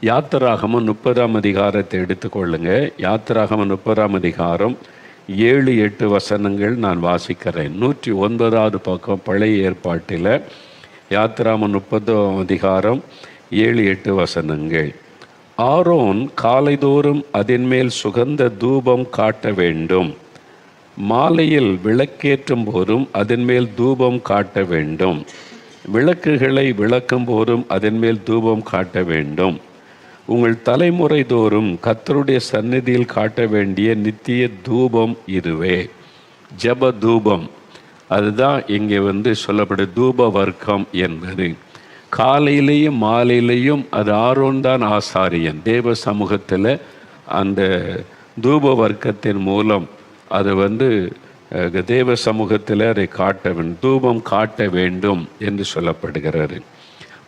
யாத்திராகமம் 30ஆம் அதிகாரத்தை எடுத்துக்கொள்ளுங்க. யாத்திராகமம் 30ஆம் அதிகாரம் 7-8 வசனங்கள் நான் வாசிக்கிறேன். 109வது பக்கம் பழைய ஏற்பாட்டில் யாத்திராகமம் 30ஆம் அதிகாரம் 7-8 வசனங்கள். ஆரோன் காலைதோறும் அதன் மேல் சுகந்த தூபம் காட்ட வேண்டும். மாலையில் விளக்கேற்றும் போதும் அதன் மேல் தூபம் காட்ட வேண்டும். விளக்குகளை விளக்கும் போதும் அதன் மேல் தூபம் காட்ட வேண்டும். உங்கள் தலைமுறை தோறும் கர்த்தருடைய சந்நிதியில் காட்ட வேண்டிய நித்திய தூபம் இதுவே. ஜப தூபம், அதுதான் இங்கே சொல்லப்படும் தூப வர்க்கம் என்பது. காலையிலையும் மாலையிலையும் அது ஆரோன் தான் ஆசாரியன். தேவ சமூகத்தில் அந்த தூப வர்க்கத்தின் மூலம் அது தேவ சமூகத்தில் அதை காட்ட வேண்டும், தூபம் காட்ட வேண்டும் என்று சொல்லப்படுகிறது.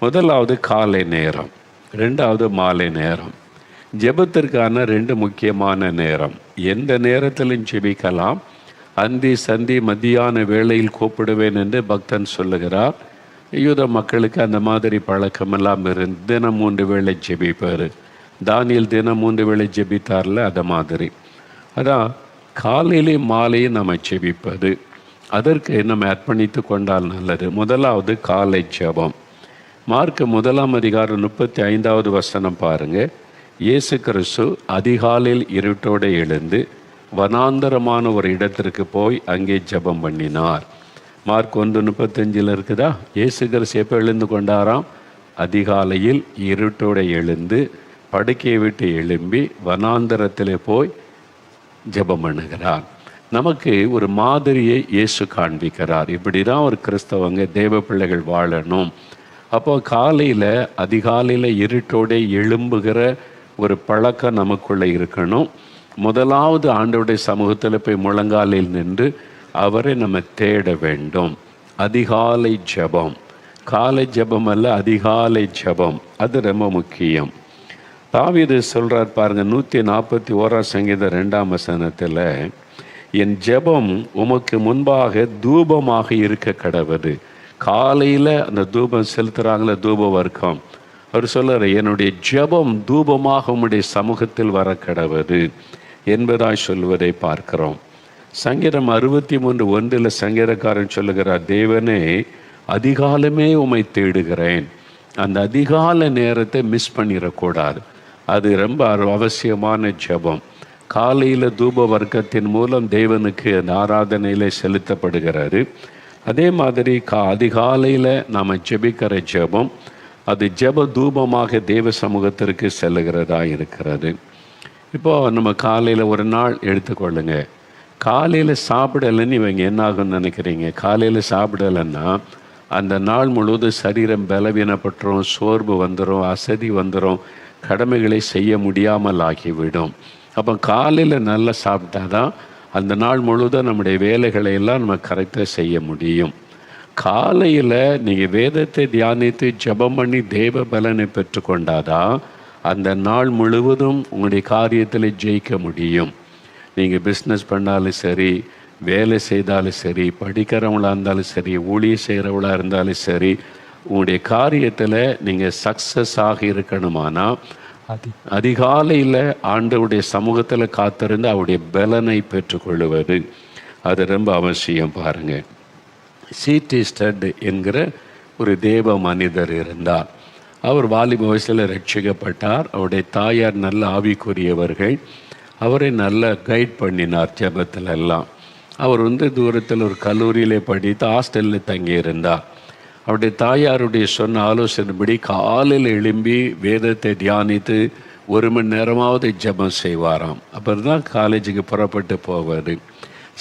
முதலாவது காலை நேரம், ரெண்டாவது மாலை நேரம். ஜெபத்திற்கான 2 முக்கியமான நேரம். எந்த நேரத்திலும் ஜெபிக்கலாம். அந்தி சந்தி மத்தியான வேளையில் கூப்பிடுவேன் என்று பக்தன் சொல்லுகிறார். யூத மக்களுக்கு அந்த மாதிரி பழக்கமெல்லாம் இருந்து தினம் 3 வேளை ஜெபிப்பார். தானியேல் தினம் 3 வேளை ஜெபித்தார்ல, அதை மாதிரி. அதான் காலையிலையும் மாலையும் நம்ம ஜெபிப்பது. அதற்கு நம்ம அர்ப்பணித்து கொண்டால் நல்லது. முதலாவது காலை ஜெபம். மார்க் 1ஆம் அதிகாரம் 35வது வசனம் பாருங்க. இயேசு கிறிஸ்து அதிகாலையில் இருட்டோடு எழுந்து வனாந்தரமான ஒரு இடத்திற்கு போய் அங்கே ஜெபம் பண்ணினார். மார்க் 1:35 இருக்குதா? இயேசு கிறிஸ்து எப்போ எழுந்து கொண்டாராம்? அதிகாலையில் இருட்டோடு எழுந்து படுக்கையை விட்டு எழும்பி வனாந்தரத்தில் போய் ஜெபம் பண்ணுகிறார். நமக்கு ஒரு மாதிரியை இயேசு காண்பிக்கிறார். இப்படி தான் ஒரு கிறிஸ்தவங்க தேவ பிள்ளைகள் வாழணும். அப்போ காலையில் அதிகாலையில் இருட்டோடு எழும்புகிற ஒரு பழக்கம் நமக்குள்ளே இருக்கணும். முதலாவது ஆண்டவருடைய சமூகத்தில் போய் முழங்காலில் நின்று அவரை நம்ம தேட வேண்டும். அதிகாலை ஜெபம், காலை ஜெபம் அல்ல, அதிகாலை ஜெபம், அது ரொம்ப முக்கியம். தாவீது சொல்கிறார் பாருங்கள், 141ஆம் சங்கீதம் 2ஆம் வசனத்தில், என் ஜெபம் உமக்கு முன்பாக தூபமாக இருக்க கடவுது. காலையில் அந்த தூபம் செலுத்துகிறாங்களே, தூப வர்க்கம், அவர் சொல்கிறார், என்னுடைய ஜெபம் தூபமாக உம்முடைய சமூகத்தில் வர கடவுது என்பதாய் சொல்வதை பார்க்கிறோம். சங்கீதம் 63:1 சங்கீதக்காரன் சொல்லுகிறார், தேவனே அதிகாலமே உம்மை தேடுகிறேன். அந்த அதிகால நேரத்தை மிஸ் பண்ணிடக்கூடாது. அது ரொம்ப அவசியமான ஜெபம். காலையில் தூப வர்க்கத்தின் மூலம் தேவனுக்கு அந்த ஆராதனையில் செலுத்தப்படுகிறது. அதே மாதிரி அதிகாலையில் நாம் ஜெபிக்கிற ஜெபம், அது ஜெப தூபமாக தேவ சமூகத்திற்கு செல்லுகிறதா இருக்கிறது. இப்போது நம்ம காலையில் ஒரு நாள் எடுத்துக்கொள்ளுங்க. காலையில் சாப்பிடலைன்னு இவங்க என்ன ஆகும்னு நினைக்கிறீங்க? காலையில் சாப்பிடலைன்னா அந்த நாள் முழுவதும் சரீரம் பலவீனப்பட்டுரும், சோர்வு வந்துடும், அசதி வந்துடும், கடமைகளை செய்ய முடியாமல் ஆகிவிடும். அப்போ காலையில் நல்லா சாப்பிட்டா தான் அந்த நாள் முழுவதும் நம்முடைய வேலைகளை எல்லாம் நம்ம கரெக்டாக செய்ய முடியும். காலையில் நீங்கள் வேதத்தை தியானித்து ஜெபம் பண்ணி தேவ பலனை பெற்றுக்கொண்டாதான் அந்த நாள் முழுவதும் உங்களுடைய காரியத்தில் ஜெயிக்க முடியும். நீங்கள் பிஸ்னஸ் பண்ணாலும் சரி, வேலை செய்தாலும் சரி, படிக்கிறவங்களாக இருந்தாலும் சரி, ஊழியம் செய்கிறவங்களாக இருந்தாலும் சரி, உங்களுடைய காரியத்தில் நீங்கள் சக்ஸஸ் ஆகி இருக்கணுமானா அதிகாலையில் ஆண்டவருடைய சமூகத்தில் காத்திருந்து அவருடைய பலனை பெற்றுக்கொள்வது அது ரொம்ப அவசியம். பாருங்கள், C.T. ஸ்டட் என்கிற ஒரு தேவ மனிதர் இருந்தார். அவர் வாலிப வயசில் ரட்சிக்கப்பட்டார். அவருடைய தாயார் நல்ல ஆவிக்குரியவர்கள். அவரை நல்லா கைட் பண்ணினார் ஜெபத்தில் எல்லாம். அவர் தூரத்தில் ஒரு கல்லூரியிலே படித்து ஹாஸ்டலில் தங்கியிருந்தார். அவருடைய தாயாருடைய சொன்ன ஆலோசனைப்படி காலையில் எழும்பி வேதத்தை தியானித்து 1 மணி நேரமாவது ஜெபம் செய்வாராம். அப்புறம் தான் காலேஜுக்கு புறப்பட்டு போவார்.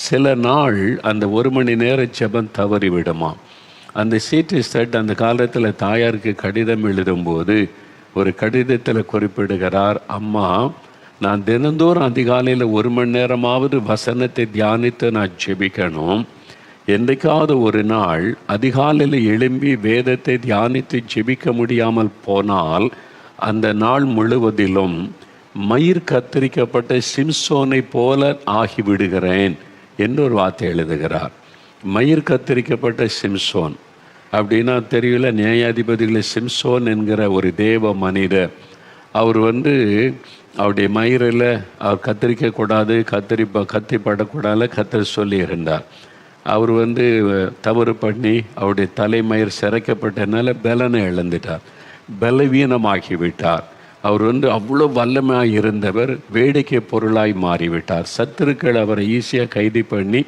சில நாள் அந்த 1 மணி நேர ஜெபம் தவறி விடுமாம். அந்த C.T. ஸ்டட் அந்த காலத்தில் தாயாருக்கு கடிதம் எழுதும்போது ஒரு கடிதத்தில் குறிப்பிடுகிறார், அம்மா, நான் தினந்தோறும் அதிகாலையில் 1 மணி நேரமாவது வசனத்தை தியானித்து நான் ஜெபிக்கணும். என்றைக்காவது ஒரு நாள் அதிகாலையில் எழும்பி வேதத்தை தியானித்து ஜெபிக்க முடியாமல் போனால் அந்த நாள் முழுவதிலும் மயிர் கத்தரிக்கப்பட்ட சிம்சோனை போல ஆகிவிடுகிறேன் என்று ஒரு வார்த்தை எழுதுகிறார். மயிர் கத்தரிக்கப்பட்ட சிம்சோன் அப்படின்னா தெரியல. நியாயாதிபதிகளை சிம்சோன் என்கிற ஒரு தேவ மனிதர், அவர் வந்து அவருடைய மயிரில் அவர் கத்திரிக்கக்கூடாது, கத்தி படக்கூடாது கத்திரி சொல்லியிருந்தார். அவர் வந்து தவறு பண்ணி அவருடைய தலைமயிர் சிரைக்கப்பட்டனால பலனை இழந்துட்டார், பலவீனமாகிவிட்டார். அவர் வந்து அவ்வளோ வல்லமையாக இருந்தவர் வேடிக்கை பொருளாய் மாறிவிட்டார். சத்துருக்கள் அவரை ஈஸியாக கைது பண்ணி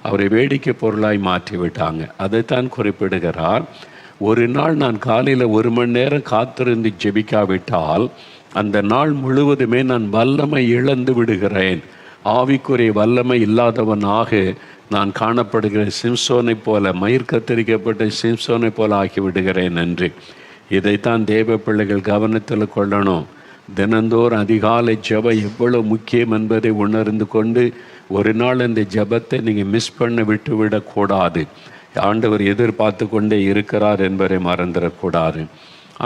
அவரை வேடிக்கை பொருளாய் மாற்றிவிட்டாங்க. அதைத்தான் குறிப்பிடுகிறார். ஒரு நாள் நான் காலையில் 1 மணி நேரம் காத்திருந்து ஜெபிக்காவிட்டால் அந்த நாள் முழுவதுமே நான் வல்லமை இழந்து விடுகிறேன். ஆவிக்குரிய வல்லமை இல்லாதவனாக நான் காணப்படுகிற சிம்சோனை போல, மயிர் கத்தரிக்கப்பட்ட சிம்சோனை போல ஆகிவிடுகிறேன் என்று. இதைத்தான் தேவ பிள்ளைகள் கவனத்தில் கொள்ளணும். தினந்தோறும் அதிகாலை ஜெபம் எவ்வளவு முக்கியம் என்பதை உணர்ந்து கொண்டு ஒரு நாள் அந்த ஜெபத்தை நீங்கள் மிஸ் பண்ண விட்டுவிடக்கூடாது. ஆண்டவர் எதிர்பார்த்து கொண்டே இருக்கிறார் என்பதை மறந்துடக்கூடாது.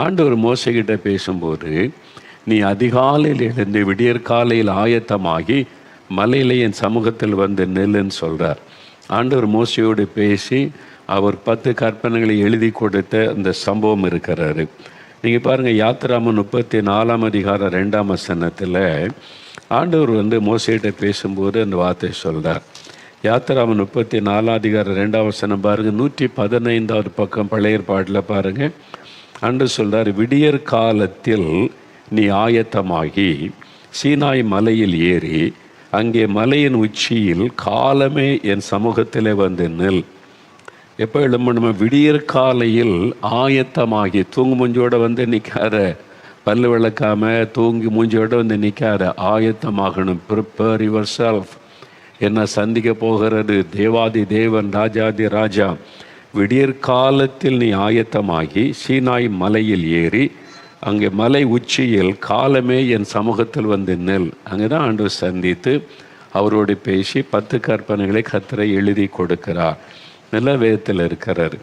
ஆண்டவர் மோசைகிட்ட பேசும்போது, நீ அதிகாலையில் எழுந்து விடியற்காலையில் ஆயத்தமாகி மலையிலே என் சமூகத்தில் வந்து நெல்லுன்னு சொல்கிறார். ஆண்டவர் மோசையோடு பேசி அவர் 10 கற்பனைகளை எழுதி கொடுத்த அந்த சம்பவம் இருக்கிறாரு. நீங்கள் பாருங்கள், யாத்திராமம் 34ஆம் அதிகாரம் 2ஆம் வசனத்தில் ஆண்டவர் வந்து மோசையிட்ட பேசும்போது அந்த வார்த்தை சொல்கிறார். யாத்திராமம் 34ஆம் அதிகாரம் 2ஆம் வசனம் பாருங்கள். 115வது பக்கம் பழைய ஏற்பாட்டில் பாருங்கள். ஆண்டவர் சொல்கிறார், விடியற் காலத்தில் நீ ஆயத்தமாகி சீனாய் மலையில் ஏறி அங்கே மலையின் உச்சியில் காலமே என் சமூகத்தில் வந்து நெல். எப்போ எழும்பணுமா? விடியற் காலையில் ஆயத்தமாகி, தூங்கு மூஞ்சோடு வந்து நிற்காத, பல்லு விளக்காமல் தூங்கி மூஞ்சோடு வந்து நிற்காத, ஆயத்தமாகணும். Prepare your self. என்ன சந்திக்க போகிறது தேவாதி தேவன், ராஜாதி ராஜா. விடியற் காலத்தில் நீ ஆயத்தமாகி சீனாய் மலையில் ஏறி அங்கே மலை உச்சியில் காலமே என் சமூகத்தில் வந்து நெல். அங்கே தான் ஆண்டவர் சந்தித்து அவரோடு பேசி 10 கற்பனைகளை கர்த்தர் எழுதி கொடுக்கிறார். நல்ல வேதத்தில் இருக்கிறார்.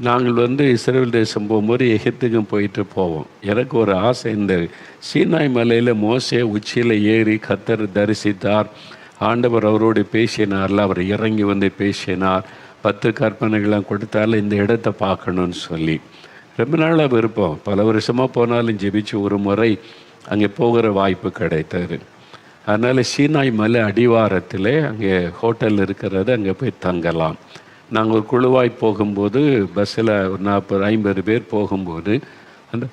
நாங்கள் வந்து இஸ்ரவேல் தேசம் போகும்போது எகிப்துக்கும் போயிட்டு போவோம். எனக்கு ஒரு ஆசை, இந்த சீனாய் மலையில் மோசே உச்சியில் ஏறி கர்த்தர் தரிசித்தார். ஆண்டவர் அவரோடு பேசினார்ல, அவர் இறங்கி வந்து பேசினார், 10 கற்பனைகள்லாம் கொடுத்தால இந்த இடத்தை பார்க்கணுன்னு சொல்லி ரொம்ப நாளாக விருப்பம். பல வருஷமாக போனாலும் ஜெபிச்சு ஒரு முறை அங்கே போகிற வாய்ப்பு கிடைத்தது. அதனால் சீனாய் மலை அடிவாரத்தில் அங்கே ஹோட்டல் இருக்கிறது, அங்கே போய் தங்கலாம். நாங்கள் ஒரு குழுவாய் போகும்போது பஸ்ஸில் ஒரு 40-50 பேர் போகும்போது அந்த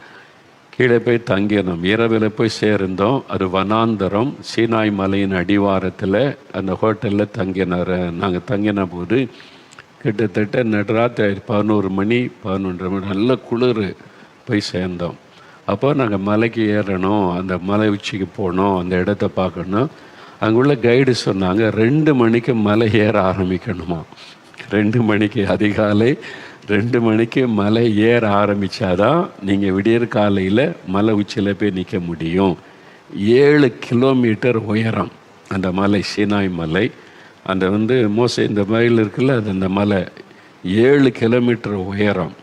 கீழே போய் தங்கினோம். இரவில் போய் சேர்ந்தோம். அது வனாந்தரம், சீனாய் மலையின் அடிவாரத்தில் அந்த ஹோட்டலில் தங்கினார். நாங்கள் தங்கின போது கிட்டத்தட்ட நடுராத்திரி 11 மணி 11:30 மணி, நல்ல குளிர் போய் சேர்ந்தோம். அப்போ நாங்கள் மலைக்கு ஏறணும், அந்த மலை உச்சிக்கு போகணும், அந்த இடத்த பார்க்கணும். அங்குள்ள கைடு சொன்னாங்க 2 மணிக்கு மலை ஏற ஆரம்பிக்கணுமா. 2 மணிக்கு, அதிகாலை 2 மணிக்கு மலை ஏற ஆரம்பித்தாதான் நீங்கள் விடியற் காலையில் மலை உச்சியில் போய் நிற்க முடியும். 7 கிலோமீட்டர் உயரம் அந்த மலை, சீனாய் மலை. அந்த வந்து மோசே இந்த மலையில் இருக்குல்ல, அது அந்த மலை 7 கிலோமீட்டர் உயரம்.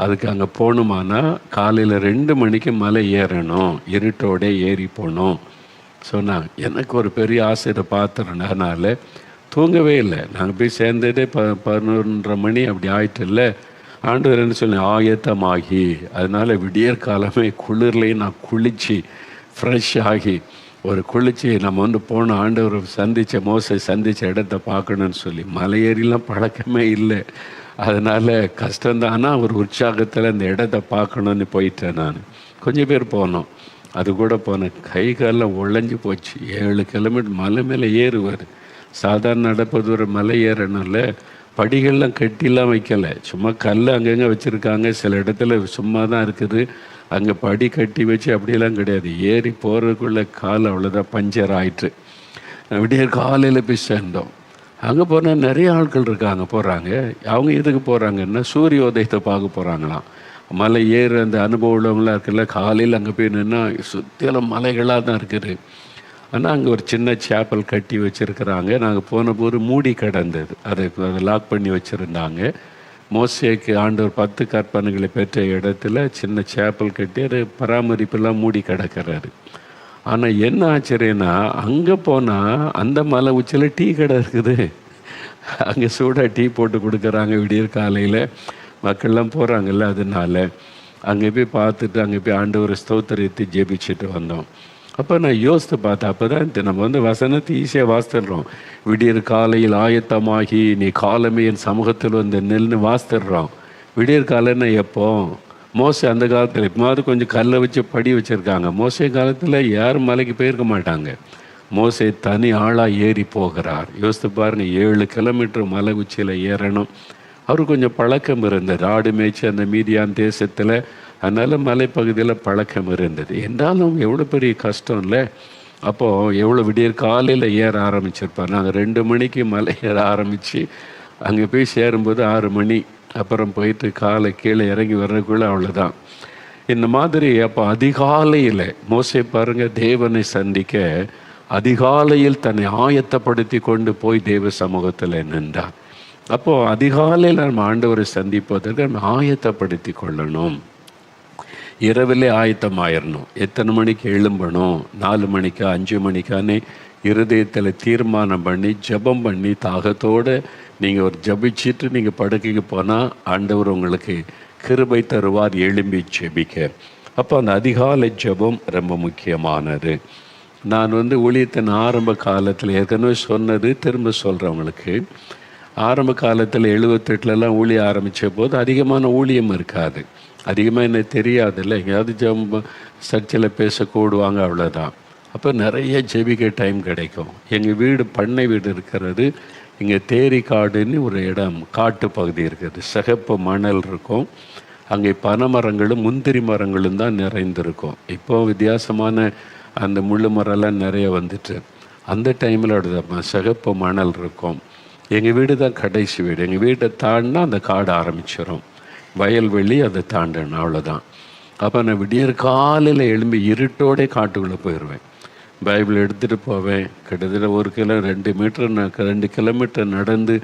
அதுக்கு அங்கே போகணுமானா காலையில் 2 மணிக்கு மலை ஏறணும், இருட்டோடே ஏறி போகணும் சொன்னாங்க. எனக்கு ஒரு பெரிய ஆசை, இதை பார்த்துறனால தூங்கவே இல்லை. நாங்கள் போய் சேர்ந்ததே 11:30 மணி அப்படி ஆயிட்டு இல்லை. ஆண்டவர் என்ன சொல்லி ஆயத்தமாகி, அதனால் விடியற் காலமே குளிர்லேயும் நான் குளித்து ஃப்ரெஷ் ஆகி ஒரு குளிச்சு நம்ம வந்து போன ஆண்டவர் சந்தித்த மோசை சந்தித்த இடத்த பார்க்கணுன்னு சொல்லி. மலை ஏறிலாம் பழக்கமே இல்லை, அதனால் கஷ்டம்தான். ஆனால் ஒரு உற்சாகத்தில் அந்த இடத்த பார்க்கணுன்னு போயிட்டேன். நான் கொஞ்சம் பேர் போனோம், அது கூட போனேன். கை காலெலாம் உழைஞ்சி போச்சு. 7 கிலோமீட்டர் மலை மேலே ஏறுவார். சாதாரண நடப்பது ஒரு மலை ஏறணும்ல, படிகள்லாம் கட்டிலாம் வைக்கலை, சும்மா கல் அங்கங்கே வச்சுருக்காங்க. சில இடத்துல சும்மா தான் இருக்குது, அங்கே படி கட்டி வச்சு அப்படியெல்லாம் கிடையாது. ஏறி போகிறதுக்குள்ளே கால் அவ்வளோதான் பஞ்சர் ஆயிட்டு. விடிய காலையில் போய் சேர்ந்தோம். அங்கே போனால் நிறைய ஆட்கள் இருக்காங்க, போகிறாங்க. அவங்க எதுக்கு போகிறாங்கன்னா சூரியோதயத்தை பார்க்க போகிறாங்களாம். மலை ஏற அந்த அனுபவம் உள்ளவங்களாம் இருக்குல்ல, காலையில் அங்கே போய் நின்னா சுற்றிலும் மலைகளாக தான் இருக்குது. ஆனால் அங்கே ஒரு சின்ன சேப்பல் கட்டி வச்சுருக்கிறாங்க. நாங்கள் போன போது மூடி கிடந்தது, அதை லாக் பண்ணி வச்சுருந்தாங்க. மோசேக்கு ஆண்டவர் 10 கற்பனைகளை பெற்ற இடத்துல சின்ன சேப்பல் கட்டி அது பராமரிப்பெல்லாம் மூடி கிடக்கிறாரு. ஆனால் என்ன ஆச்சரியன்னா, அங்கே போனால் அந்த மலை உச்சியில் டீ கடை இருக்குது. அங்கே சூடாக டீ போட்டு கொடுக்குறாங்க விடியற் காலையில். மக்கள்லாம் போகிறாங்கல்ல, அதனால அங்கே போய் பார்த்துட்டு அங்கே போய் ஆண்டவரை ஸ்தோத்திரித்து ஜெபிச்சுட்டு வந்தோம். அப்போ நான் யோசித்து பார்த்தேன். அப்போ தான் நம்ம வந்து வசனத்தை ஈஸியாக வாசித்துடுறோம். விடியற் காலையில் ஆயத்தமாகி நீ காலமே என் சமூகத்தில் வந்து நெல்னு வாசித்துடுறோம். விடியற் காலைன்னா எப்போ? மோசே அந்த காலத்தில் இப்போது கொஞ்சம் கல்லை வச்சு படி வச்சுருக்காங்க. மோசே காலத்தில் யாரும் மலைக்கு போயிருக்க மாட்டாங்க. மோசே தனி ஆளாக ஏறி போகிறார். யோசித்து பாருங்கள், 7 கிலோமீட்டர் மலை உச்சியில் ஏறணும். அவருக்கு கொஞ்சம் பழக்கம் இருந்தது, ஆடு மேய்ச்சி அந்த மீதியான் தேசத்தில். அதனால் மலைப்பகுதியில் பழக்கம் இருந்தது. என்றாலும் எவ்வளோ பெரிய கஷ்டம் இல்லை? அப்போது எவ்வளோ விடியற் காலையில் ஏற ஆரம்பிச்சிருப்பார். நாங்கள் 2 மணிக்கு மலை ஏற ஆரம்பித்து அங்கே போய் சேரும்போது 6 மணி. அப்புறம் போயிட்டு காலை கீழே இறங்கி வர்றதுக்குள்ளே அவ்வளோதான். இந்த மாதிரி அப்போ அதிகாலையில் மோசே பாருங்கள், தேவனை சந்திக்க அதிகாலையில் தன்னை ஆயத்தப்படுத்தி கொண்டு போய் தேவ சமூகத்தில் நின்றார். அப்போது அதிகாலையில் நம்ம ஆண்டவரை சந்திப்பதற்கு நம்ம ஆயத்தப்படுத்தி கொள்ளணும். இரவிலே ஆயத்தமாயிடணும். எத்தனை மணிக்கு எழும்பணும், 4 மணிக்கா 5 மணிக்கானே இருதயத்தில் தீர்மானம் பண்ணி ஜெபம் பண்ணி தாகத்தோடு நீங்கள் ஒரு ஜபிச்சுட்டு நீங்கள் படுக்கைக்கு போனால் ஆண்டவர் உங்களுக்கு கிருபை தருவார் எழும்பி ஜெபிக்க. அப்போ அந்த அதிகாலை ஜெபம் ரொம்ப முக்கியமானது. நான் வந்து ஊழியத்தின் ஆரம்ப காலத்தில் ஏற்கனவே சொன்னது, திரும்ப சொல்கிறவங்களுக்கு, ஆரம்ப காலத்தில் 78லலாம் ஊழியம் ஆரம்பித்த போது அதிகமான ஊழியம் இருக்காது. அதிகமாக என்ன தெரியாதில்ல, எங்கேயாவது சர்ச்சில் பேச கூடுவாங்க, அவ்வளோதான். அப்போ நிறைய ஜெபிக்க டைம் கிடைக்கும். எங்கள் வீடு பண்ணை வீடு இருக்கிறது. இங்கே தேரிக்காடுன்னு ஒரு இடம், காட்டு பகுதி இருக்குது. சிகப்பு மணல் இருக்கும். அங்கே பனை மரங்களும் முந்திரி மரங்களும் தான் நிறைந்திருக்கும். இப்போ வித்தியாசமான அந்த முள்ளு மரம்லாம் நிறைய வந்துட்டு, அந்த டைமில் சிகப்பு மணல் இருக்கும். எங்கள் வீடு தான் கடைசி வீடு. எங்கள் வீட்டை தாண்டினா அந்த காடு ஆரம்பிச்சிடும். வயல்வெளி அதை தாண்டணும், அவ்வளோதான். அப்போ நான் விடியற் காலையில் எழும்பி இருட்டோடே காட்டுக்குள்ளே போயிடுவேன். பைபிள் எடுத்துகிட்டு போவேன். கிட்டத்தட்ட 2 கிலோமீட்டர் நடந்து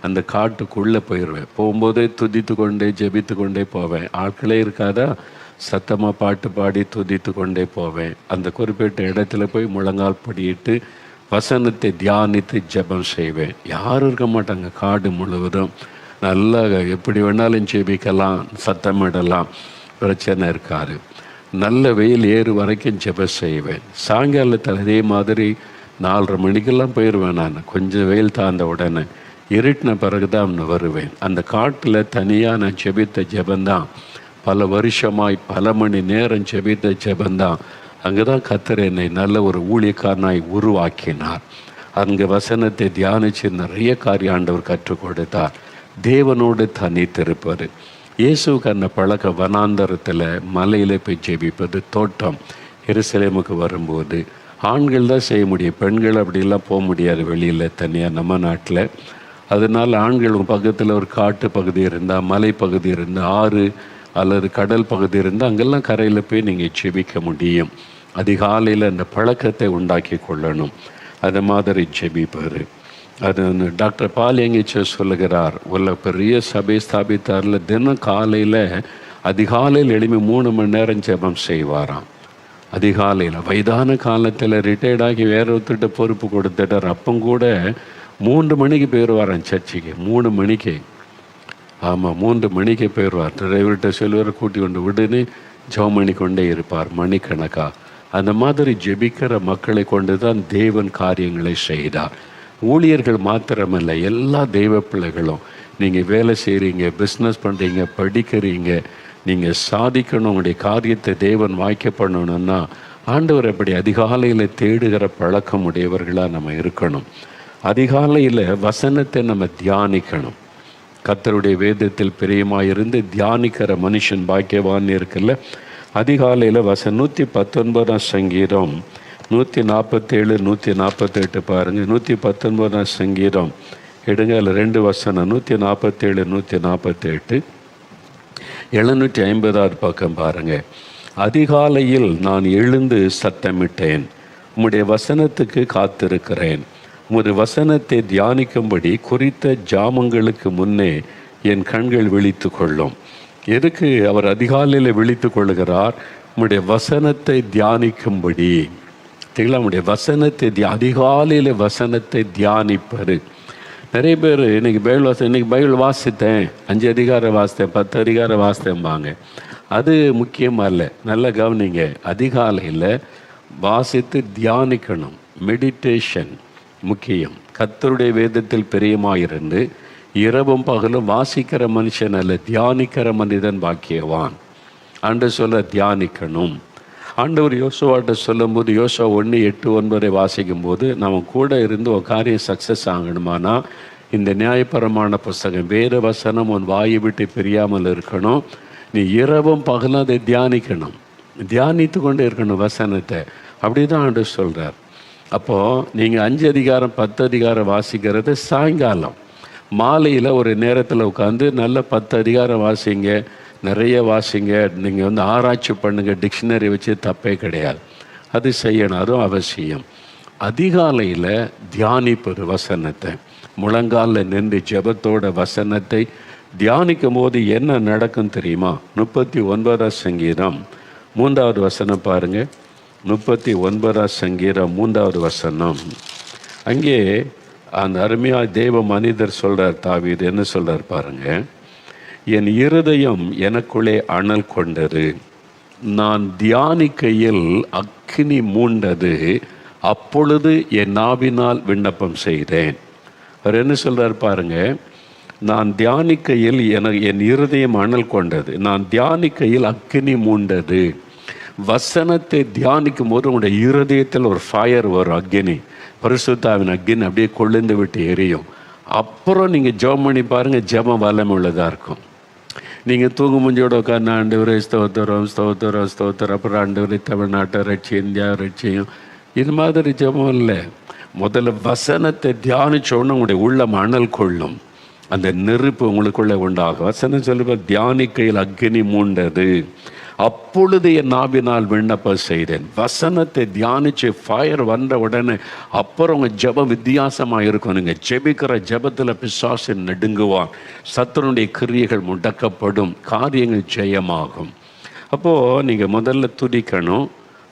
அந்த காட்டுக்குள்ளே போயிடுவேன். போகும்போதே துதித்து கொண்டே ஜெபித்து கொண்டே போவேன். ஆட்களே இருக்காதா, சத்தமாக பாட்டு பாடி துதித்து கொண்டே போவேன். அந்த குறிப்பிட்ட இடத்துல போய் முழங்கால் படியிட்டு வசனத்தை தியானித்து ஜெபம் செய்வேன். யாரும் இருக்க மாட்டாங்க. காடு முழுவதும் நல்லா எப்படி வேணாலும் ஜெபிக்கலாம், சத்தமிடலாம், பிரச்சனை இருக்காது. நல்ல வெயில் ஏறு வரைக்கும் ஜெபம் செய்வேன். சாயங்காலத்தில் அதே மாதிரி 4:30 மணிக்கெல்லாம் போயிடுவேன். நான் கொஞ்சம் வெயில் தாழ்ந்த உடனே இருட்டின பிறகு தான் வருவேன். அந்த காட்டில் தனியாக நான் ஜெபித்த ஜெபந்தான், பல வருஷமாய் பல மணி நேரம் ஜெபித்த ஜெபந்தான். அங்கே தான் கர்த்தர் என்னை நல்ல ஒரு ஊழியக்காரனாய் உருவாக்கினார். அங்கே வசனத்தை தியானித்து நிறைய காரியம் ஆண்டவர் கற்றுக் கொடுத்தார். தேவனோடு தனித்திருப்பது. இயேசுக்கு அந்த பழக்க வனாந்தரத்தில் மலையில் போய் ஜெபிப்பது. தோட்டம் எருசலேமுக்கு வரும்போது ஆண்கள் தான் செய்ய முடியும், பெண்கள் அப்படிலாம் போக முடியாது வெளியில் தனியாக நம்ம நாட்டில். அதனால் ஆண்கள் பக்கத்தில் ஒரு காட்டு பகுதி இருந்தால், மலை பகுதி இருந்தால், ஆறு அல்லது கடல் பகுதி இருந்தால் அங்கெல்லாம் கரையில் போய் நீங்கள் ஜெபிக்க முடியும். அதிகாலையில் அந்த பழக்கத்தை உண்டாக்கி கொள்ளணும். அது மாதிரி ஜெபிப்பார். அது டாக்டர் பால் எங்கேச்சர் சொல்லுகிறார், உள்ள பெரிய சபை ஸ்தாபித்தாரில் தினம் காலையில் அதிகாலையில் எழுப்பி 3 மணி நேரம் ஜெபம் செய்வாராம். அதிகாலையில் வயதான காலத்தில் ரிட்டையர்டாகி வேற ஒருத்தட்ட பொறுப்பு கொடுத்துட்டார். அப்போ கூட 3 மணிக்கு போயிடுவாராம் சர்ச்சுக்கு. 3 மணிக்கு, ஆமாம் 3 மணிக்கு போயிடுவார். டிரைவர்கிட்ட சொல்லுவார், கூட்டி கொண்டு விடுன்னு ஜெபம் பண்ணி கொண்டே இருப்பார் மணிக்கணக்காக. அந்த மாதிரி ஜெபிக்கிற மக்களை கொண்டு தான் தேவன் காரியங்களை செய்தார். ஊழியர்கள் மாத்திரமல்ல, எல்லா தெய்வ பிள்ளைகளும். நீங்கள் வேலை செய்கிறீங்க, பிஸ்னஸ் பண்ணுறீங்க, படிக்கிறீங்க, நீங்கள் சாதிக்கணும், உங்களுடைய காரியத்தை தேவன் வாய்க்க பண்ணணும்னா ஆண்டவர் அப்படி அதிகாலையில் தேடுகிற பழக்கம் உடையவர்களாக நம்ம இருக்கணும். அதிகாலையில் வசனத்தை நம்ம தியானிக்கணும். கர்த்தருடைய வேதத்தில் பிரியமாயிருந்து தியானிக்கிற மனுஷன் பாக்கியவான் இருக்குல்ல. அதிகாலையில் 119 சங்கீதம் 147 148 பாருங்கள். 119 சங்கீதம் எடுங்க, அதில் 2 வசனம் 147 148. 750 பக்கம் பாருங்கள். அதிகாலையில் நான் எழுந்து சத்தமிட்டேன், உம்முடைய வசனத்துக்கு காத்திருக்கிறேன். உமது வசனத்தை தியானிக்கும்படி குறித்த ஜாமங்களுக்கு முன்னே என் கண்கள் விழித்து கொள்ளும். எதுக்கு அவர் அதிகாலையில் விழித்து கொள்ளுகிறார்? உம்முடைய வசனத்தை தியானிக்கும்படி. நம்முடைய வசனத்தை அதிகாலையில் வசனத்தை தியானிப்பது. நிறைய பேர் இன்றைக்கி பைபிள் வாசித்தேன், 5 அதிகாரம் வாசித்தேன், 10 அதிகாரம் வாசித்தேன்பாங்க. அது முக்கியமாக இல்லை. நல்லா கவனிங்க. அதிகாலையில் வாசித்து தியானிக்கணும். மெடிடேஷன் முக்கியம். கர்த்தருடைய வேதத்தில் பிரியமாயிருந்து இரவும் பகலும் வாசிக்கிற மனுஷன் அல்ல, தியானிக்கிற மனிதன் பாக்கியவான். ஆண்டு சொல்ல தியானிக்கணும். ஆண்டவர் யோசுவாட்ட சொல்லும்போது யோசுவா 1:8-9 வாசிக்கும்போது நம்ம கூட இருந்து ஒரு காரியம் சக்ஸஸ் ஆகணுமானா இந்த நியாயபரமான புஸ்தகம் வேறு வசனம் உன் வாயை விட்டு பிரியாமல் இருக்கணும். நீ இரவும் பகலும் அதை தியானிக்கணும், தியானித்து கொண்டு இருக்கணும் வசனத்தை. அப்படி தான் ஆண்டவர் சொல்கிறார். அப்போது நீங்கள் 5 அதிகாரம் 10 அதிகாரம் வாசிக்கிறது சாயங்காலம் மாலையில் ஒரு நேரத்தில் உட்காந்து நல்ல 10 அதிகாரம் வாசிங்க, நிறைய வாசிங்க. நீங்கள் ஆராய்ச்சி பண்ணுங்கள், டிக்ஷனரி வச்சு தப்பே கிடையாது, அது செய்யணும், அதுவும் அவசியம். அதிகாலையில் தியானிப்பது வசனத்தை, முழங்காலில் நின்று ஜெபத்தோட வசனத்தை தியானிக்கும் போது என்ன நடக்கும் தெரியுமா? 39 சங்கீதம் 3வது வசனம் பாருங்கள். 39 சங்கீதம் 3வது வசனம். அங்கே அந்த அருமையாக தேவ மனிதர் சொல்கிறார், தாவீது என்ன சொல்கிறார் பாருங்கள். என் இருதயம் எனக்குள்ளே அனல் கொண்டது, நான் தியானிக்கையில் அக்கினி மூண்டது, அப்பொழுது என் நாவினால் விண்ணப்பம் செய்தேன். அவர் என்ன சொல்கிறார் பாருங்கள். நான் தியானிக்கையில் என் இருதயம் அனல் கொண்டது, நான் தியானிக்கையில் அக்கினி மூண்டது. வசனத்தை தியானிக்கும் போது உங்களுடைய இருதயத்தில் ஒரு ஃபயர் வரும், அக்கினி, பரிசுத்தாவின் அக்கினி அப்படியே கொழுந்து விட்டு எரியும். அப்புறம் நீங்கள் ஜெபம் பண்ணி பாருங்கள், ஜெபம் வல்லமை உள்ளதாக இருக்கும். நீங்கள் தூங்கு மூஞ்சியோட உட்காந்து ஆண்டவரே ஸ்தோத்திரம் ஸ்தோத்திரம் ஸ்தோத்திரம், அப்புறம் ஆண்டவரே தமிழ்நாட்டை ரட்சி, இந்தியா ரட்சியும், இது மாதிரி ஜெபம் இல்லை. முதல்ல வசனத்தை தியானித்தோன்னு உங்களுடைய உள்ளம் அனல் கொள்ளும், அந்த நெருப்பு உங்களுக்குள்ளே உண்டாகும். வசனம் சொல்லுவோம், தியானிக்கையில் அக்கினி மூண்டது, அப்பொழுது என் நாவினால் விண்ணப்பம் செய்தேன். வசனத்தை தியானித்து ஃபயர் வந்த உடனே அப்புறம் உங்கள் ஜெபம் வித்தியாசமாக இருக்கும். நீங்கள் ஜெபிக்கிற ஜெபத்தில் பிசாசு நடுங்குவான், சத்துருடைய கிரியைகள் முடக்கப்படும், காரியங்கள் ஜெயமாகும். அப்போது நீங்கள் முதல்ல துதிக்கணும்.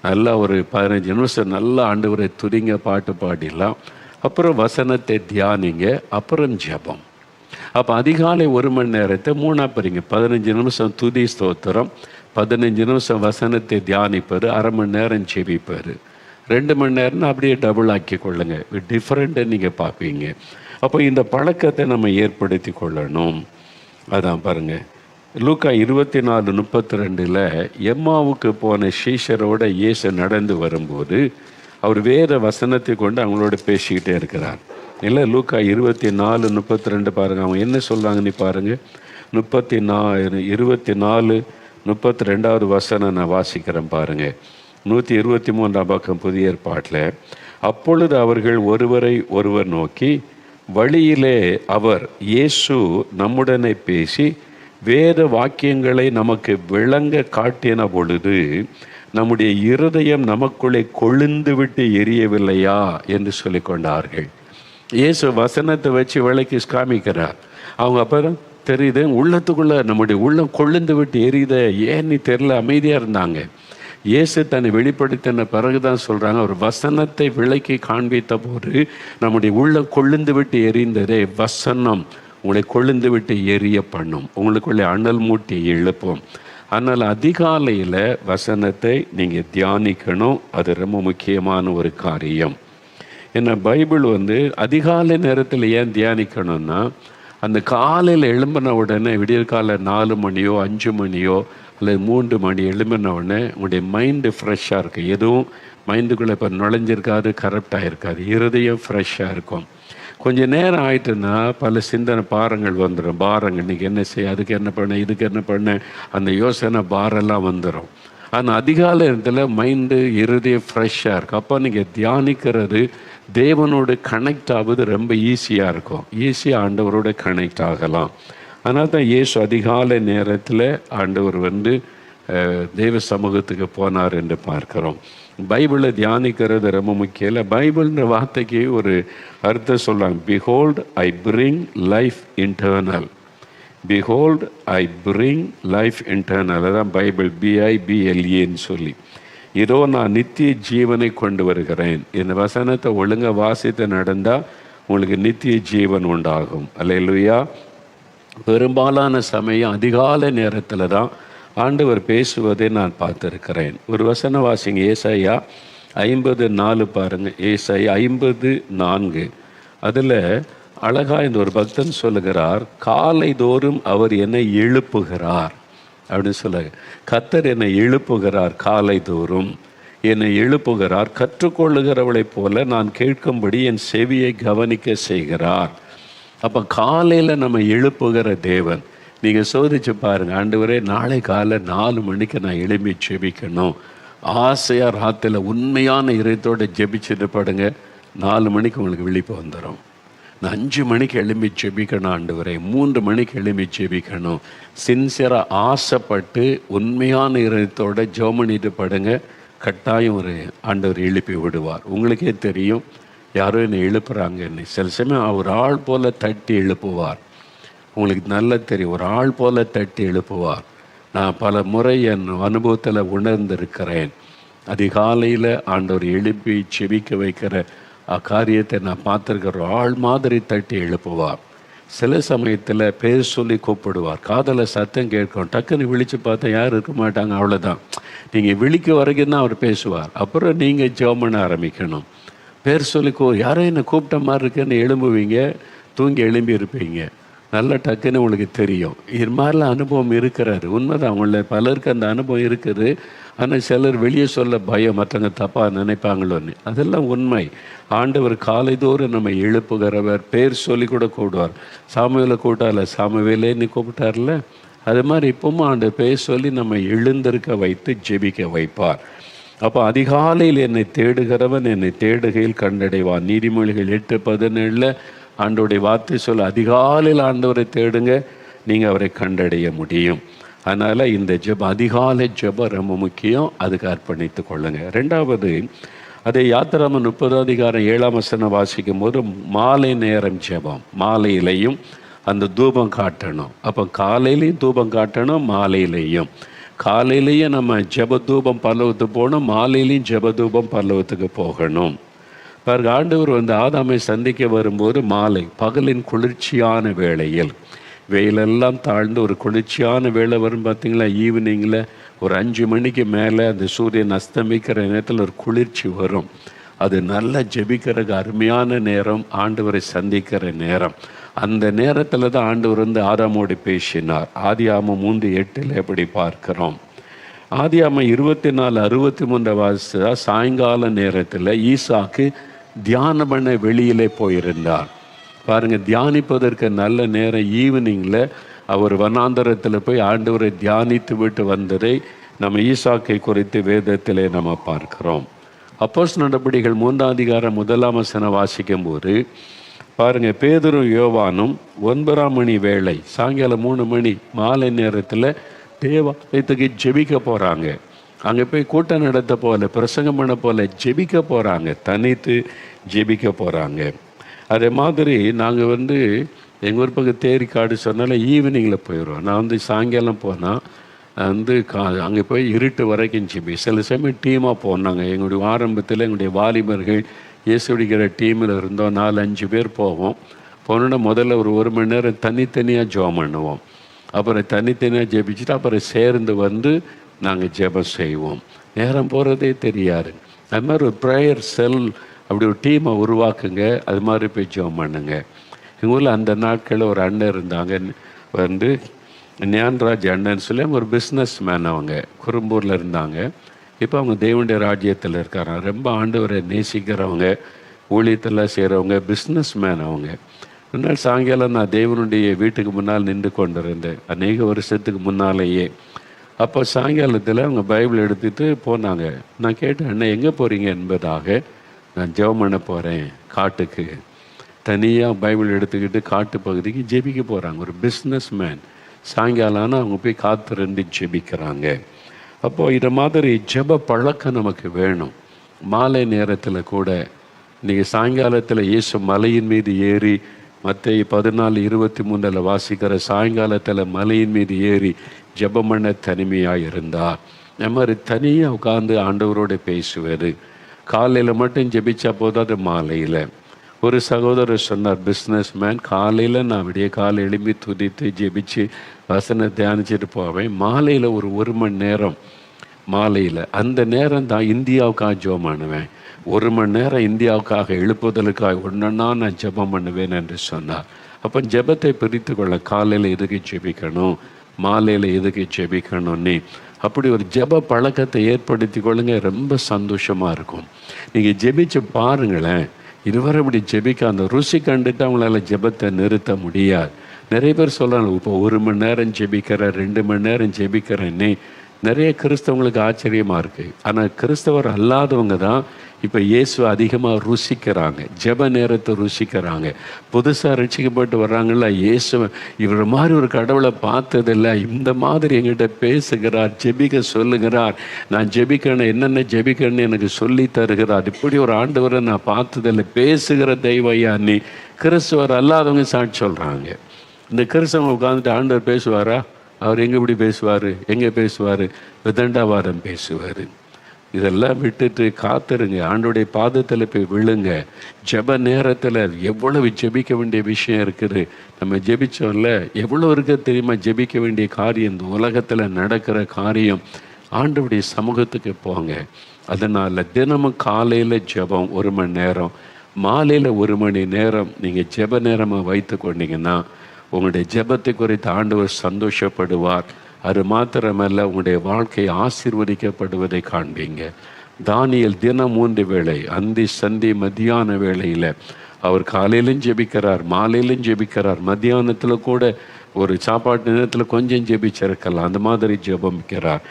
நல்லா ஒரு 15 நிமிஷம் நல்லா ஆண்டவரை துதிங்க, பாட்டு பாடிடலாம். அப்புறம் வசனத்தை தியானிங்க, அப்புறம் ஜெபம். அப்போ அதிகாலை 1 மணி நேரத்தை 3ஆக பிரிங்க. 15 நிமிஷம் துதி ஸ்தோத்திரம், 15 நிமிஷம் வசனத்தை தியானிப்பார், அரை மணி நேரம் ஜெபிப்பார், 2 மணி நேரம்னா அப்படியே டபுள் ஆக்கி கொள்ளுங்க. டிஃப்ரெண்ட்டை நீங்கள் பார்ப்பீங்க. அப்போ இந்த பழக்கத்தை நம்ம ஏற்படுத்தி கொள்ளணும். அதான் பாருங்கள், லூக்கா 24:32 எம்மாவுக்கு போன சீஷரோட இயேசு நடந்து வரும்போது அவர் வேறு வசனத்தை கொண்டு அவங்களோட பேசிக்கிட்டே இருக்கிறார். இல்லை, லூக்கா 24:32 பாருங்கள். அவங்க என்ன சொல்கிறாங்கன்னு பாருங்கள். 24:32 வசனம் நான் வாசிக்கிறேன் பாருங்கள். 123 பக்கம் புதிய ஏற்பாட்டில். அப்பொழுது அவர்கள் ஒருவரை ஒருவர் நோக்கி, வழியிலே அவர் இயேசு நம்முடனே பேசி வேத வாக்கியங்களை நமக்கு விளங்க காட்டின பொழுது நம்முடைய இருதயம் நமக்குள்ளே கொழுந்து விட்டு எரியவில்லையா என்று சொல்லி கொண்டார்கள். இயேசு வசனத்தை வச்சு விளக்கி காமிக்கிறார். அவங்க அப்போ தான் தெரியுது, உள்ளத்துக்குள்ளே நம்முடைய உள்ளம் கொழுந்து விட்டு எரியுத, ஏன்னு தெரியல, அமைதியாக இருந்தாங்க. இயேசு தன்னை வெளிப்படுத்தின பிறகு தான் சொல்கிறாங்க, ஒரு வசனத்தை விளக்கி காண்பித்த போது நம்முடைய உள்ளம் கொழுந்து விட்டு எரிந்ததே, வசனம் உங்களை கொழுந்து விட்டு எரிய பண்ணும், உங்களுக்குள்ளே அனல் மூட்டி எழுப்பும். ஆனால் அதிகாலையில் வசனத்தை நீங்கள் தியானிக்கணும். அது ரொம்ப முக்கியமான ஒரு காரியம். ஏன்னா பைபிள் அதிகாலை நேரத்தில் ஏன் தியானிக்கணும்னா, அந்த காலையில் எழும்பின உடனே விடியற் காலை 4 மணியோ 5 மணியோ அல்லது 3 மணி எழும்பின உடனே உங்களுடைய மைண்டு ஃப்ரெஷ்ஷாக இருக்குது. எதுவும் மைண்டுக்குள்ளே இப்போ நுழைஞ்சிருக்காது, கரப்டாக இருக்காது, இருதயம் ஃப்ரெஷ்ஷாக இருக்கும். கொஞ்சம் நேரம் ஆயிட்டுன்னா பல சிந்தனை பாரங்கள் வந்துடும். பாரங்கள், இன்றைக்கி என்ன செய்ய, அதுக்கு என்ன பண்ண, இதுக்கு என்ன பண்ண, அந்த யோசனை பாரெல்லாம் வந்துடும். ஆனால் அதிகாலை நேரத்தில் மைண்டு இருதயம் ஃப்ரெஷ்ஷாக இருக்கும். அப்போ நீங்கள் தியானிக்கிறது, தேவனோடு கனெக்ட் ஆகுது ரொம்ப ஈஸியாக இருக்கும். ஈஸியாக ஆண்டவரோடு கனெக்ட் ஆகலாம். அதனால தான் இயேசு அதிகாலை நேரத்தில் ஆண்டவர் தேவ சமூகத்துக்கு போனார் என்று பார்க்கிறோம். பைபிளை தியானிக்கிறது ரொம்ப முக்கியம் இல்லை. பைபிள்ன்ற வார்த்தைக்கு ஒரு அர்த்தம் சொல்கிறாங்க, behold I bring life internal. Behold I bring life internal, அதான் பைபிள், BIBLEன்னு சொல்லி. இதோ நான் நித்திய ஜீவனை கொண்டு வருகிறேன். இந்த வசனத்தை ஒழுங்காக வாசித்து நடந்தால் உங்களுக்கு நித்திய ஜீவன் உண்டாகும். அல்லேலூயா. பெரும்பாலான சமயம் அதிகாலை நேரத்தில் தான் ஆண்டவர் பேசுவதை நான் பார்த்துருக்கிறேன். ஒரு வசன வாசிங்க, ஏசாயா 54 பாருங்கள். ஏசாயா 54 அதில் அழகா இந்த ஒரு பக்தன் சொல்லுகிறார், காலை தோறும் அவர் என்னை எழுப்புகிறார் அப்படின்னு சொல்ல. கர்த்தர் என்னை எழுப்புகிறார், காலை தோறும் என்னை எழுப்புகிறார். கற்றுக்கொள்ளுகிறவளைப் போல நான் கேட்கும்படி என் செவியை கவனிக்க செய்கிறார். அப்போ காலையில் நம்ம எழுப்புகிற தேவன். நீங்கள் சோதிச்சு பாருங்கள், ஆண்டவரே நாளை காலை 4 மணிக்கு நான் எழுப்பி ஜெபிக்கணும். ஆசையாக ராத்தில் உண்மையான இதயத்தோடு ஜெபிச்சுட்டு படுங்க. 4 மணிக்கு உங்களுக்கு விழிப்பு வந்துடும். நான் 5 மணிக்கு எழுப்பி ஜெபிக்கணும் ஆண்டவரே, 3 மணிக்கு எழுப்பி ஜெபிக்கணும். சின்சியராக ஆசைப்பட்டு உண்மையான இதயத்தோடு ஜெபம் பண்ணிட்டு படுங்க. கட்டாயம் ஒரு ஆண்டவர் எழுப்பி விடுவார். உங்களுக்கே தெரியும், யாரோ என்னை எழுப்புறாங்கன்னு. சில சமயம் ஒரு ஆள் போல் தட்டி எழுப்புவார். உங்களுக்கு நல்லா தெரியும், ஒரு ஆள் போல் தட்டி எழுப்புவார். நான் பல முறை என் அனுபவத்தில் உணர்ந்திருக்கிறேன். அதிகாலையில் ஆண்டவர் எழுப்பி செபிக்க வைக்கிற காரியத்தை நான் பார்த்துருக்கிற. ஆள் மாதிரி தட்டி எழுப்புவார். சில சமயத்தில் பேர் சொல்லி கூப்பிடுவார். காதில் சத்தம் கேட்கும். டக்குன்னு விழித்து பார்த்தா யாரும் இருக்க மாட்டாங்க, அவ்வளோதான். நீங்கள் விழிக்க வரைக்கும் தான் அவர் பேசுவார். அப்புறம் நீங்கள் ஜெபம் பண்ண ஆரம்பிக்கணும். பேர் சொல்லி யாரும் என்னை கூப்பிட்ட மாதிரி இருக்குன்னு எழும்புவீங்க. தூங்கி எழும்பி இருப்பீங்க. நல்ல டக்குன்னு உங்களுக்கு தெரியும். இது மாதிரிலாம் அனுபவம் இருக்கிறாரு. உண்மைதான், அவங்கள பலருக்கு அந்த அனுபவம் இருக்குது. ஆனால் சிலர் வெளியே சொல்ல பயம், மற்றவங்க தப்பாக நினைப்பாங்களோன்னு. அதெல்லாம் உண்மை. ஆண்டவர் காலைதோறும் நம்ம எழுப்புகிறவர். பேர் சொல்லி கூட கூப்பிடுவார். சாமுவேலை கூப்பிட்டார்ல, சாமுவேலேன்னு கூப்பிட்டார்ல, அது மாதிரி இப்பவும் ஆண்டவர் பேர் சொல்லி நம்ம எழுந்திருக்க வைத்து ஜெபிக்க வைப்பார். அப்போ அதிகாலையில் என்னை தேடுகிறவன் என்னை தேடுகையில் கண்டடைவான். நீதிமொழிகள் 8:17 ஆண்டவருடைய வார்த்தை சொல்ல, அதிகாலையில் ஆண்டவரை தேடுங்க, நீங்கள் அவரை கண்டடைய முடியும். அதனால் இந்த ஜெபம், அதிகாலை ஜெபம் ரொம்ப முக்கியம். அதுக்கு அர்ப்பணித்து கொள்ளுங்க. ரெண்டாவது, அதை யாத்திராமம் 30:7 வாசிக்கும் போது மாலை நேரம் ஜெபம். மாலையிலையும் அந்த தூபம் காட்டணும். அப்போ காலையிலையும் தூபம் காட்டணும், மாலையிலையும். காலையிலேயும் நம்ம ஜெபதூபம் பரலோகத்துக்கு போகணும், மாலையிலையும் ஜெபதூபம் பரலோகத்துக்கு போகணும். பாருங்க, ஆண்டவர் ஆதாமை சந்திக்க வரும்போது மாலை, பகலின் குளிர்ச்சியான வேளையில், வெயிலெல்லாம் தாழ்ந்து ஒரு குளிர்ச்சியான வேளை வரும் பார்த்தீங்களா. ஈவினிங்கில் ஒரு 5 மணிக்கு மேலே அந்த சூரியன் அஸ்தமிக்கிற நேரத்தில் ஒரு குளிர்ச்சி வரும். அது நல்லா ஜெபிக்கிறதுக்கு அருமையான நேரம், ஆண்டவரை சந்திக்கிற நேரம். அந்த நேரத்தில் தான் ஆண்டவர் ஆதாமோடு பேசினார். ஆதியாகமம் 3:8 எப்படி பார்க்கிறோம். ஆதியாகமம் 24:63 வாசித்தா சாயங்கால நேரத்தில் ஈசாக்கு தியானம் பண்ண வெளியிலே போயிருந்தார். பாருங்கள், தியானிப்பதற்கு நல்ல நேரம் ஈவினிங்கில் அவர் வனாந்தரத்தில் போய் ஆண்டவரை தியானித்து விட்டு வந்ததை நம்ம ஈசாக்கை குறித்து வேதத்திலே நம்ம பார்க்கிறோம். அப்போஸ்தலர் நடபடிகள் 3:1 வாசிக்கும் போது பாருங்கள், பேதுரும் யோவானும் 9 மணி வேளை, சாயங்காலம் 3 மணி மாலை நேரத்தில் தேவாலயத்துக்கு ஜெபிக்க போகிறாங்க. அங்கே போய் கூட்டம் நடத்த போல, பிரசங்கம் பண்ண போல ஜெபிக்க போகிறாங்க. தனித்து ஜெபிக்க போகிறாங்க. அதே மாதிரி நாங்கள் எங்கள் ஊர் பக்கம் தேரிக்காடு சொன்னால ஈவினிங்கில் போயிடுவோம். நான் சாயங்காலம் போனால் அங்கே போய் இருட்டு வரைக்கும் ஜெபி. சில சமயம் டீமாக போனாங்க. எங்களுடைய ஆரம்பத்தில் எங்களுடைய வாலிபர்கள் இயேசுடிக்கிற டீமில் இருந்தோம். 4-5 பேர் போவோம். போனோன்னா முதல்ல ஒரு மணி நேரம் தனித்தனியாக ஜெபம் பண்ணுவோம். அப்புறம் தனித்தனியாக ஜெபிச்சுட்டு அப்புறம் சேர்ந்து நாங்கள் ஜெபம் செய்வோம். நேரம் போகிறதே தெரியாது. அது மாதிரி ஒரு ப்ரேயர் செல், அப்படி ஒரு டீமை உருவாக்குங்க. அது மாதிரி போய் ஜெபம் பண்ணுங்க. எங்கள் ஊரில் அந்த நாட்களில் ஒரு அண்ணன் இருந்தாங்க, ஞான்ராஜ் அண்ணன் சொல்லி. ஒரு பிஸ்னஸ் மேன். அவங்க குறும்பூரில் இருந்தாங்க. இப்போ அவங்க தேவனுடைய ராஜ்யத்தில் இருக்காங்க. ரொம்ப ஆண்டவரை நேசிக்கிறவங்க, ஊழியத்தில் செய்கிறவங்க, பிஸ்னஸ் மேன் அவங்க. ஒரு நாள் சாயங்காலம் நான் தேவனுடைய வீட்டுக்கு முன்னால் நின்று கொண்டிருந்தேன், அநேக வருஷத்துக்கு முன்னாலேயே. அப்போ சாயங்காலத்தில் அவங்க பைபிள் எடுத்துகிட்டு போனாங்க. நான் கேட்டேன், அண்ணன் எங்கே போகிறீங்க என்பதாக. நான் ஜெபம் பண்ண போகிறேன், காட்டுக்கு. தனியாக பைபிள் எடுத்துக்கிட்டு காட்டு பகுதிக்கு ஜெபிக்க போகிறாங்க. ஒரு பிஸ்னஸ் மேன். சாயங்காலம் அவங்க போய் காத்திருந்து ஜெபிக்கிறாங்க. அப்போது இதை மாதிரி ஜெப பழக்கம் நமக்கு வேணும். மாலை நேரத்தில் கூட நீங்கள் சாயங்காலத்தில் இயேசு மலையின் மீது ஏறி, மத்தேயு 14:23 வாசிக்கிற சாயங்காலத்தில் மலையின் மீது ஏறி ஜெபம் பண்ண தனிமையாக இருந்தார். இந்த மாதிரி தனியாக உட்கார்ந்து ஆண்டவரோடு பேசுவார். காலையில் மட்டும் ஜெபிச்சா போதாது, மாலையில் ஒரு சகோதரர் சொன்னார், பிஸ்னஸ் மேன், காலையில் நான் விடிய காலை எழும்பி துதித்து ஜெபிச்சு வசனை தியானிச்சுட்டு போவேன். மாலையில் ஒரு மணி நேரம், மாலையில் அந்த நேரம் தான் இந்தியாவுக்காக ஜெபம் பண்ணுவேன். 1 மணி நேரம் இந்தியாவுக்காக எழுப்புதலுக்காக ஒன்றா நான் ஜெபம் பண்ணுவேன் என்று சொன்னார். அப்போ ஜெபத்தை பிரித்து கொள்ள, காலையில் எதுக்கு ஜெபிக்கணும், மாலையில் எதுக்கு ஜெபிக்கணும்னு அப்படி ஒரு ஜெப பழக்கத்தை ஏற்படுத்தி கொள்ளுங்க. ரொம்ப சந்தோஷமாக இருக்கும். நீங்கள் ஜெபிச்சு பாருங்களேன். இதுவரை இப்படி ஜெபிக்க அந்த ருசி கண்டுட்டு அவங்களால ஜெபத்தை நிறுத்த முடியாது. நிறைய பேர் சொல்கிறாங்க, இப்போ 1 மணி நேரம் ஜெபிக்கிறேன், 2 மணி நேரம் ஜெபிக்கிறேன்னே. நிறைய கிறிஸ்தவங்களுக்கு ஆச்சரியமாக இருக்குது. ஆனால் கிறிஸ்தவர் அல்லாதவங்க தான் இப்போ இயேசுவை அதிகமாக ருசிக்கிறாங்க, ஜெப நேரத்தை ருசிக்கிறாங்க. புதுசாக ரட்சிக்கப்பட்டு வர்றாங்கல்ல, இயேசுவை இவர் மாதிரி ஒரு கடவுளை பார்த்ததில்லை, இந்த மாதிரி எங்கிட்ட பேசுகிறார், ஜெபிக்க சொல்லுகிறார், நான் ஜெபிக்கணும், என்னென்ன ஜெபிக்கணும்னு எனக்கு சொல்லி தருகிறார், இப்படி ஒரு ஆண்டவரை நான் பார்த்ததில்லை, பேசுகிற தெய்வையா நீ. கிறிஸ்தவர் அல்லாதவங்க சாட்சி சொல்கிறாங்க. இந்த கிறிஸ்தவங்க உட்காந்துட்டு ஆண்டவர் பேசுவாரா? அவர் எங்கே இப்படி பேசுவார், எங்கே பேசுவார்? விதண்டாவாதம் பேசுவார். இதெல்லாம் விட்டுட்டு காத்துருங்க, ஆண்டோடைய பாதத்தில் போய் விழுங்க. ஜெப நேரத்தில் எவ்வளவு ஜெபிக்க வேண்டிய விஷயம் இருக்குது. நம்ம ஜெபிச்சோம்ல, எவ்வளோ இருக்க தெரியுமா ஜெபிக்க வேண்டிய காரியம். இந்த உலகத்தில் நடக்கிற காரியம். ஆண்டோடைய சமூகத்துக்கு போங்க. அதனால் தினமும் காலையில் ஜெபம் 1 மணி நேரம், மாலையில் 1 மணி நேரம் நீங்கள் ஜெப நேரமாக வைத்து கொண்டீங்கன்னா உங்களுடைய ஜெபத்தை குறித்து ஆண்டவர் சந்தோஷப்படுவார். அது மாத்திரமல்ல, உங்களுடைய வாழ்க்கை ஆசீர்வதிக்கப்படுவதை காண்பீங்க. தானியேல் தினம் 3 வேளை, அந்தி சந்தி மத்தியான வேளையில் அவர் காலையிலும் ஜெபிக்கிறார், மாலையிலும் ஜெபிக்கிறார், மத்தியானத்தில் கூட ஒரு சாப்பாட்டு நேரத்தில் கொஞ்சம் ஜெபிச்சிருக்கலாம். அந்த மாதிரி ஜெபிக்கிறார்.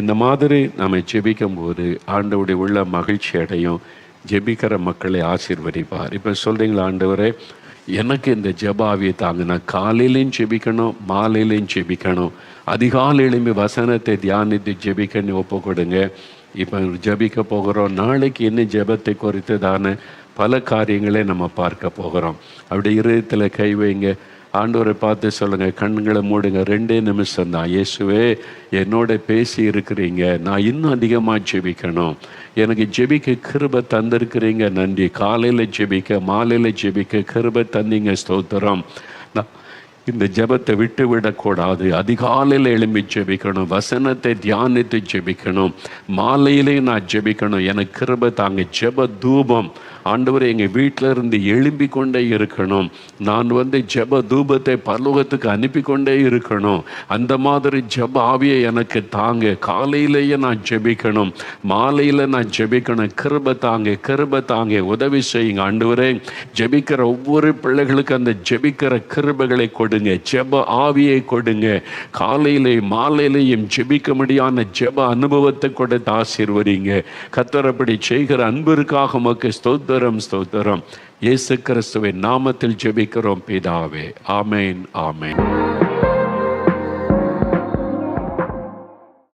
இந்த மாதிரி நம்ம ஜெபிக்கும் போது ஆண்டவருடைய உள்ள மகிழ்ச்சி அடையும். ஜெபிக்கிற மக்களை ஆசீர்வதிப்பார். இப்போ சொல்கிறீங்களா, ஆண்டவரே எனக்கு இந்த ஜெப ஆவியை தாங்க, நான் காலையிலையும் ஜெபிக்கணும், மாலையிலையும் ஜெபிக்கணும், அதிகாலை எழும்பி வசனத்தை தியானித்து ஜெபிக்கன்னு ஒப்பு கொடுங்க. இப்போ ஜெபிக்க போகிறோம். நாளைக்கு என்ன ஜெபத்தை குறித்ததான பல காரியங்களை நம்ம பார்க்க போகிறோம். அப்படி இருதயத்தில் கை வைங்க, ஆண்டவரை பார்த்து சொல்லுங்கள், கண்களை மூடுங்க. 2 நிமிஷம் தான். இயேசுவே, என்னோட பேசி இருக்கிறீங்க, நான் இன்னும் அதிகமாக ஜெபிக்கணும், எனக்கு ஜெபிக்க கிருபை தந்திருக்கிறீங்க, நன்றி. காலையில் ஜெபிக்க, மாலையில் ஜெபிக்க கிருபை தந்தீங்க, ஸ்தோத்திரம். இந்த ஜெபத்தை விட்டு விடக்கூடாது. அதிகாலையில் எழும்பி ஜெபிக்கணும், வசனத்தை தியானித்து ஜெபிக்கணும், மாலையிலே நான் ஜெபிக்கணும், எனக்கு கிருபை தாங்க. ஜெப தூபம் ஆண்டவர் எங்கள் வீட்டில் இருந்து எழும்பி கொண்டே இருக்கணும். நான் ஜெப தூபத்தை பரலோகத்துக்கு அனுப்பி கொண்டே இருக்கணும். அந்த மாதிரி ஜெப ஆவியை எனக்கு தாங்க. காலையிலேயே நான் ஜெபிக்கணும், மாலையில் நான் ஜெபிக்கணும். கிருபை தாங்க, கிருபை தாங்க, உதவி செய்யுங்க ஆண்டவரே. ஜெபிக்கிற ஒவ்வொரு பிள்ளைகளுக்கு அந்த ஜெபிக்கிற கிருபைகளை கொடுங்க, ஜெப ஆவியை கொடுங்க. காலையிலே மாலையிலேயும் ஜெபிக்க முடியாத ஜெப அனுபவத்தை கொடுத்து ஆசீர்வதிங்க. கர்த்தர் அப்படி செய்கிற அன்பிற்காக உமக்கு ஸ்தோத்திரம், ஸ்தோத்திரம். இயேசு கிறிஸ்துவின் நாமத்தில் ஜெபிக்கிறோம் பிதாவே. ஆமேன், ஆமேன்.